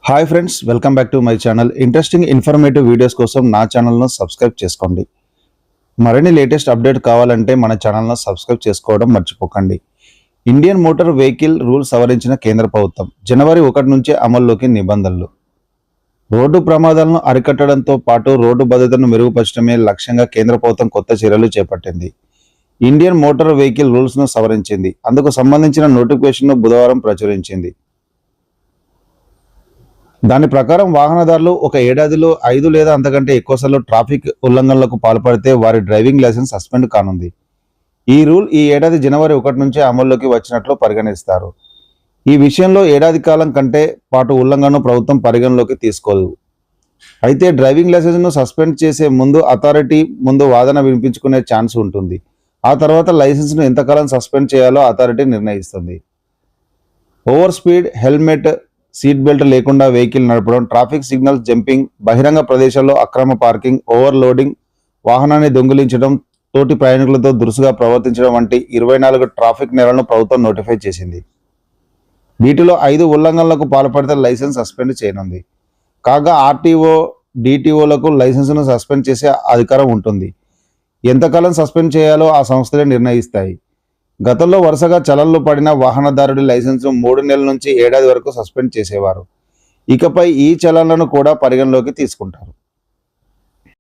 Hi friends, welcome back to my channel. Interesting informative videos కోసం నా ఛానల్ను subscribe చేసుకోండి. మరిన్ని లేటెస్ట్ అప్డేట్ కావాలంటే మన ఛానల్ను సబ్స్క్రైబ్ చేసుకోవడం మర్చిపోకండి. ఇండియన్ మోటార్ వెహికల్ రూల్స్ సవరించిన కేంద్ర ప్రభుత్వం. జనవరి 1 నుంచే అమల్లోకి నిబంధనలు. రోడ్డు ప్రమాదాలను అరికట్టడంతో పాటు రోడ్డు భద్రతను మెరుగుపరచడమే లక్ష్యంగా కేంద్ర ప్రభుత్వం కొత్త చర్యలు చేపట్టింది. ఇండియన్ మోటార్ వెహికల్ రూల్స్ను సవరించింది. అందుకు సంబంధించిన నోటిఫికేషన్ను బుధవారం ప్రచురించింది. దాని ప్రకారం వాహనదారులు ఒక ఏడాదిలో 5 లేదా అంతకంటే ఎక్కువసార్లు ట్రాఫిక్ ఉల్లంఘనలకు పాల్పడితే వారి డ్రైవింగ్ లైసెన్స్ సస్పెండ్ కానుంది. ఈ రూల్ ఈ ఏడాది జనవరి 1 నుంచే అమల్లోకి వచ్చినట్లు పరిగణిస్తారు. ఈ విషయంలో ఏడాది కాలం కంటే పాటు ఉల్లంఘనను ప్రభుత్వం పరిగణలోకి తీసుకోదు. అయితే డ్రైవింగ్ లైసెన్స్ను సస్పెండ్ చేసే ముందు అథారిటీ ముందు వాదన వినిపించుకునే ఛాన్స్ ఉంటుంది. ఆ తర్వాత లైసెన్స్ను ఎంతకాలం సస్పెండ్ చేయాలో అథారిటీ నిర్ణయిస్తుంది. Over speed, helmet, seat belt లేకుండా వెహికల్ నడపడం, ట్రాఫిక్ సిగ్నల్స్ జంపింగ్, బహిరంగ ప్రదేశాల్లో అక్రమ పార్కింగ్, ఓవర్లోడింగ్, వాహనాన్ని దొంగిలించడం, తోటి ప్రయాణికులతో దురుసుగా ప్రవర్తించడం వంటి 24 ట్రాఫిక్ నేరాలను ప్రభుత్వం నోటిఫై చేసింది. వీటిలో 5 ఉల్లంఘనలకు పాల్పడితే లైసెన్స్ సస్పెండ్ చేయనుంది. కాగా ఆర్టీఓ, డిటిఓలకు లైసెన్స్ను సస్పెండ్ చేసే అధికారం ఉంటుంది. ఎంతకాలం సస్పెండ్ చేయాలో ఆ సంస్థలే నిర్ణయిస్తాయి. గతంలో వరుసగా చలన్లు పడిన వాహనదారుడి లైసెన్స్ను 3 నెలల నుంచి ఏడాది వరకు సస్పెండ్ చేసేవారు. ఇకపై ఈ చలన్లను కూడా పరిగణలోకి తీసుకుంటారు.